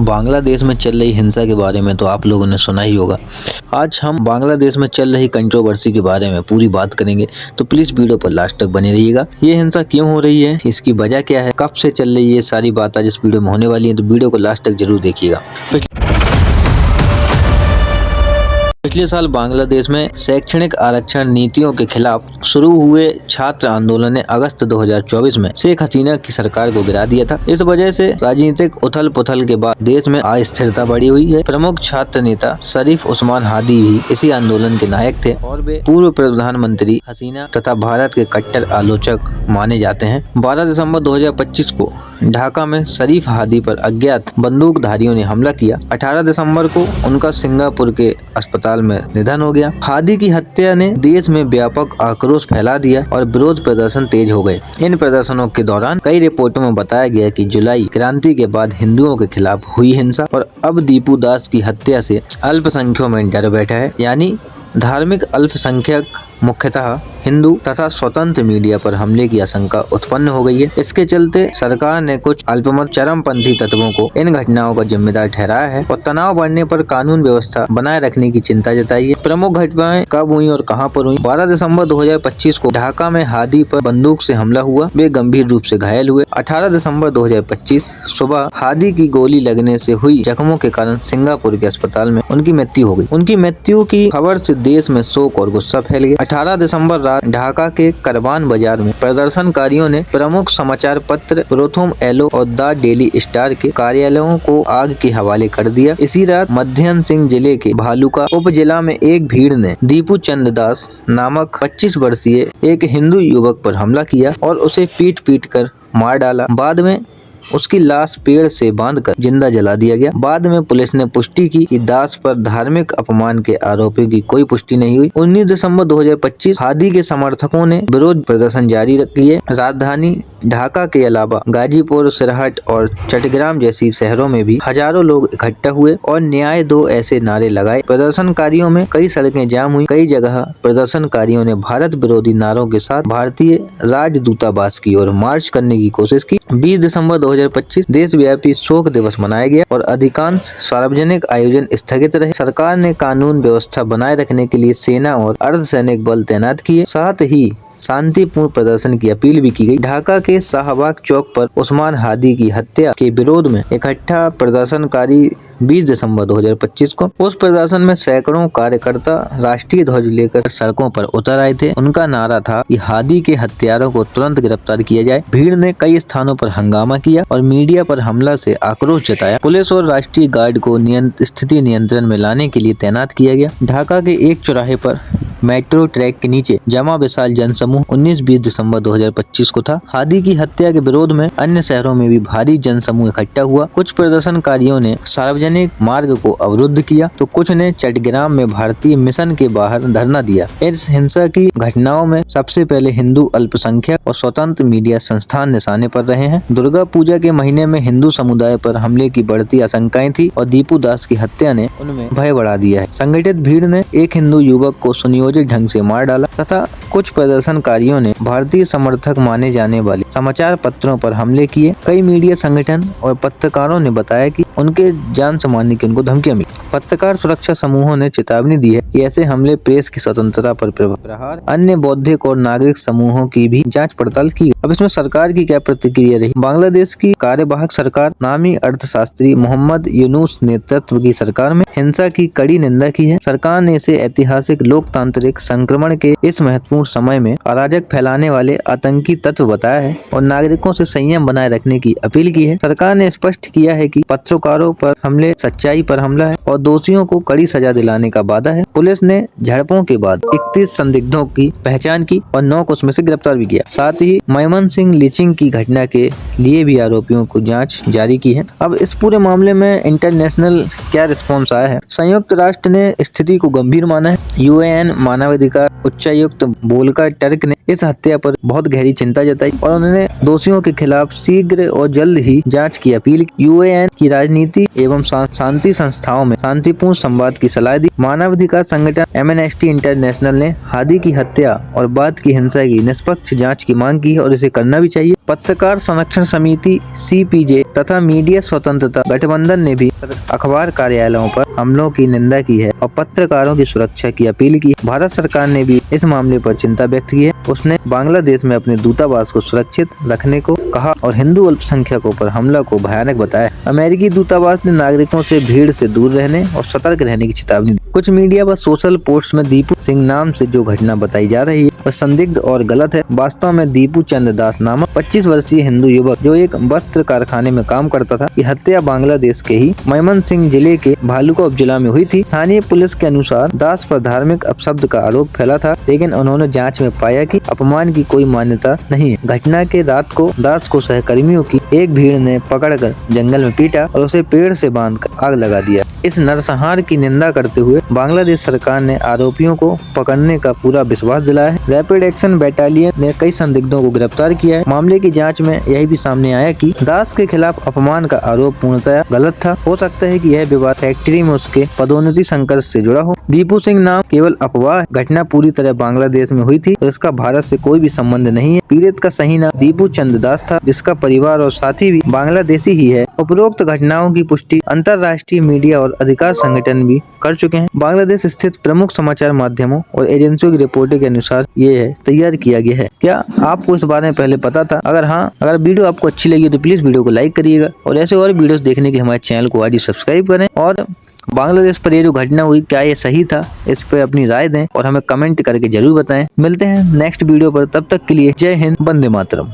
बांग्लादेश में चल रही हिंसा के बारे में तो आप लोगों ने सुना ही होगा। आज हम बांग्लादेश में चल रही कंट्रोवर्सी के बारे में पूरी बात करेंगे, तो प्लीज वीडियो पर लास्ट तक बने रहिएगा। ये हिंसा क्यों हो रही है, इसकी वजह क्या है, कब से चल रही है, सारी बात आज इस वीडियो में होने वाली है, तो वीडियो को लास्ट तक जरूर देखिएगा। पिछले साल बांग्लादेश में शैक्षणिक आरक्षण नीतियों के खिलाफ शुरू हुए छात्र आंदोलन ने अगस्त 2024 में शेख हसीना की सरकार को गिरा दिया था। इस वजह से राजनीतिक उथल पुथल के बाद देश में अस्थिरता बढ़ी हुई है। प्रमुख छात्र नेता शरीफ उस्मान हादी भी इसी आंदोलन के नायक थे और वे पूर्व प्रधानमंत्री हसीना तथा भारत के कट्टर आलोचक माने जाते हैं। 12 दिसंबर 2025 को ढाका में शरीफ हादी पर अज्ञात बंदूकधारियों ने हमला किया। 18 दिसंबर को उनका सिंगापुर के अस्पताल में निधन हो गया। हादी की हत्या ने देश में व्यापक आक्रोश फैला दिया और विरोध प्रदर्शन तेज हो गए। इन प्रदर्शनों के दौरान कई रिपोर्टों में बताया गया कि जुलाई क्रांति के बाद हिंदुओं के खिलाफ हुई हिंसा और अब दीपू दास की हत्या से अल्पसंख्यकों में डर बैठा है, यानी धार्मिक अल्पसंख्यक मुख्यतः हिंदू तथा स्वतंत्र मीडिया पर हमले की आशंका उत्पन्न हो गई है। इसके चलते सरकार ने कुछ अल्पमत चरमपंथी तत्वों को इन घटनाओं का जिम्मेदार ठहराया है और तनाव बढ़ने पर कानून व्यवस्था बनाए रखने की चिंता जताई है। प्रमुख घटनाएं कब हुई और कहां पर हुई। 12 दिसंबर 2025 को ढाका में हादी पर बंदूक से हमला हुआ, वे गंभीर रूप से घायल हुए। 18 दिसंबर 2025 सुबह हादी की गोली लगने से हुई जख्मों के कारण सिंगापुर के अस्पताल में उनकी मृत्यु हो गई। उनकी मृत्यु की खबर से देश में शोक और गुस्सा फैल गया। 18 दिसंबर ढाका के करवान बाजार में प्रदर्शनकारियों ने प्रमुख समाचार पत्र प्रथम एलो और द डेली स्टार के कार्यालयों को आग के हवाले कर दिया। इसी रात मध्यम सिंह जिले के भालुका उप जिला में एक भीड़ ने दीपू चंद दास नामक 25 वर्षीय एक हिंदू युवक पर हमला किया और उसे पीट कर मार डाला। बाद में उसकी लाश पेड़ से बांधकर जिंदा जला दिया गया। बाद में पुलिस ने पुष्टि की कि दास पर धार्मिक अपमान के आरोपों की कोई पुष्टि नहीं हुई। 19 दिसंबर 2025 हादी के समर्थकों ने विरोध प्रदर्शन जारी किए। राजधानी ढाका के अलावा गाजीपुर, सिरहट और चट्टग्राम जैसी शहरों में भी हजारों लोग इकट्ठा हुए और न्याय दो ऐसे नारे लगाए। प्रदर्शनकारियों में कई सड़कें जाम हुई। कई जगह प्रदर्शनकारियों ने भारत विरोधी नारों के साथ भारतीय राजदूतावास की ओर मार्च करने की कोशिश की। 20 दिसंबर 2025 देशव्यापी शोक दिवस मनाया गया और अधिकांश सार्वजनिक आयोजन स्थगित रहे। सरकार ने कानून व्यवस्था बनाए रखने के लिए सेना और अर्धसैनिक बल तैनात किए। साथ ही शांतिपूर्ण प्रदर्शन की अपील भी की गई। ढाका के शाहबाग चौक पर उस्मान हादी की हत्या के विरोध में इकट्ठा प्रदर्शनकारी 20 दिसंबर 2025 को उस प्रदर्शन में सैकड़ों कार्यकर्ता राष्ट्रीय ध्वज लेकर सड़कों पर उतर आए थे। उनका नारा था कि हादी के हत्यारों को तुरंत गिरफ्तार किया जाए। भीड़ ने कई स्थानों पर हंगामा किया और मीडिया पर हमला से आक्रोश जताया। पुलिस और राष्ट्रीय गार्ड को स्थिति नियंत्रण में लाने के लिए तैनात किया गया। ढाका के एक चौराहे पर मेट्रो ट्रैक के नीचे जमा विशाल जनसमूह 19-20 दिसंबर 2025 को था। हादी की हत्या के विरोध में अन्य शहरों में भी भारी जनसमूह इकट्ठा हुआ। कुछ प्रदर्शनकारियों ने सार्वजनिक मार्ग को अवरुद्ध किया तो कुछ ने चट्टग्राम में भारतीय मिशन के बाहर धरना दिया। इस हिंसा की घटनाओं में सबसे पहले हिंदू अल्पसंख्यक और स्वतंत्र मीडिया संस्थान निशाने पर रहे हैं। दुर्गा पूजा के महीने में हिंदू समुदाय पर हमले की बढ़ती आशंकाएं थी और दीपू दास की हत्या ने उनमें भय बढ़ा दिया है। संगठित भीड़ ने एक हिंदू युवक को सुनियोजित ढंग से मार डाला तथा कुछ प्रदर्शनकारियों ने भारतीय समर्थक माने जाने वाले समाचार पत्रों पर हमले किए। कई मीडिया संगठन और पत्रकारों ने बताया कि उनके जान से मारने की उनको धमकियां मिली। पत्रकार सुरक्षा समूहों ने चेतावनी दी है कि ऐसे हमले प्रेस की स्वतंत्रता पर प्रहार। अन्य बौद्धिक और नागरिक समूहों की भी जांच पड़ताल की। अब इसमें सरकार की क्या प्रतिक्रिया रही। बांग्लादेश की कार्यवाहक सरकार नामी अर्थशास्त्री मोहम्मद यूनुस नेतृत्व की सरकार में हिंसा की कड़ी निंदा की है। सरकार ने इसे ऐतिहासिक लोकतांत्रिक संक्रमण के इस महत्वपूर्ण समय में अराजक फैलाने वाले आतंकी तत्व बताया है और नागरिकों से संयम बनाए रखने की अपील की है। सरकार ने स्पष्ट किया है कि पत्रकारों पर हमले सच्चाई पर हमला है और दोषियों को कड़ी सजा दिलाने का वादा है। पुलिस ने झड़पों के बाद 31 संदिग्धों की पहचान की और 9 को उसमें से गिरफ्तार भी किया। साथ ही मयमनसिंह लीचिंग की घटना के लिए भी आरोपियों को जांच जारी की है। अब इस पूरे मामले में इंटरनेशनल क्या रिस्पॉन्स आया है। संयुक्त राष्ट्र ने स्थिति को गंभीर माना है। यूएन मानवाधिकार उच्चायुक्त वोल्कर टर्क ने इस हत्या पर बहुत गहरी चिंता जताई और उन्होंने दोषियों के खिलाफ शीघ्र और जल्द ही जांच की अपील की। यूएन की नीति एवं शांति संस्थाओं में शांतिपूर्ण संवाद की सलाह दी। मानवाधिकार संगठन एमनेस्टी इंटरनेशनल ने हादी की हत्या और बाद की हिंसा की निष्पक्ष जांच की मांग की है और इसे करना भी चाहिए। पत्रकार संरक्षण समिति CPJ तथा मीडिया स्वतंत्रता गठबंधन ने भी अखबार कार्यालयों पर हमलों की निंदा की है और पत्रकारों की सुरक्षा की अपील की। भारत सरकार ने भी इस मामले पर चिंता व्यक्त की है। उसने बांग्लादेश में अपने दूतावास को सुरक्षित रखने को कहा और हिंदू अल्पसंख्यकों पर हमला को भयानक बताया। अमेरिकी दूतावास ने नागरिकों से भीड़ से दूर रहने और सतर्क रहने की चेतावनी दी। कुछ मीडिया व सोशल पोस्ट में दीपू सिंह नाम से जो घटना बताई जा रही है वह संदिग्ध और गलत है। वास्तव में दीपू चंद्र दास नामक 25 वर्षीय हिंदू युवक जो एक वस्त्र कारखाने में काम करता था की हत्या बांग्लादेश के ही मयमनसिंह जिले के भालुका उपजिला में हुई थी। स्थानीय पुलिस के अनुसार दास पर धार्मिक अपशब्द का आरोप फैला था, लेकिन उन्होंने जांच में पाया कि अपमान की कोई मान्यता नहीं है। घटना के रात को दास को सहकर्मियों की एक भीड़ ने पकड़कर जंगल में पीटा और उसे पेड़ से बांधकर आग लगा दिया। इस नरसंहार की निंदा करते हुए बांग्लादेश सरकार ने आरोपियों को पकड़ने का पूरा विश्वास दिलाया है। रैपिड एक्शन बटालियन ने कई संदिग्धों को गिरफ्तार किया है। मामले की जांच में यही भी सामने आया कि दास के खिलाफ अपमान का आरोप पूर्णतः गलत था। हो सकता है कि यह विवाद फैक्ट्री में उसके पदोन्नति संघर्ष से जुड़ा हो। दीपू सिंह नाम केवल अफवाह, घटना पूरी तरह बांग्लादेश में हुई थी और इसका भारत से कोई भी संबंध नहीं है। पीड़ित का सही नाम दीपू चंद्र दास था, जिसका परिवार और साथी भी बांग्लादेशी ही है। उपरोक्त घटनाओं की पुष्टि अंतर्राष्ट्रीय मीडिया और अधिकार संगठन भी कर चुके हैं। बांग्लादेश स्थित प्रमुख समाचार माध्यमों और एजेंसियों की रिपोर्टिंग के अनुसार ये तैयार किया गया है। क्या आपको इस बारे में पहले पता था? अगर वीडियो आपको अच्छी लगी तो प्लीज वीडियो को लाइक करिएगा और ऐसे और वीडियोस देखने के लिए हमारे चैनल को आज ही सब्सक्राइब करें। और बांग्लादेश पर ये जो घटना हुई, क्या ये सही था? इस पे अपनी राय दें और हमें कमेंट करके जरूर बताएं। मिलते हैं नेक्स्ट वीडियो पर, तब तक के लिए जय हिंद, वंदे मातरम।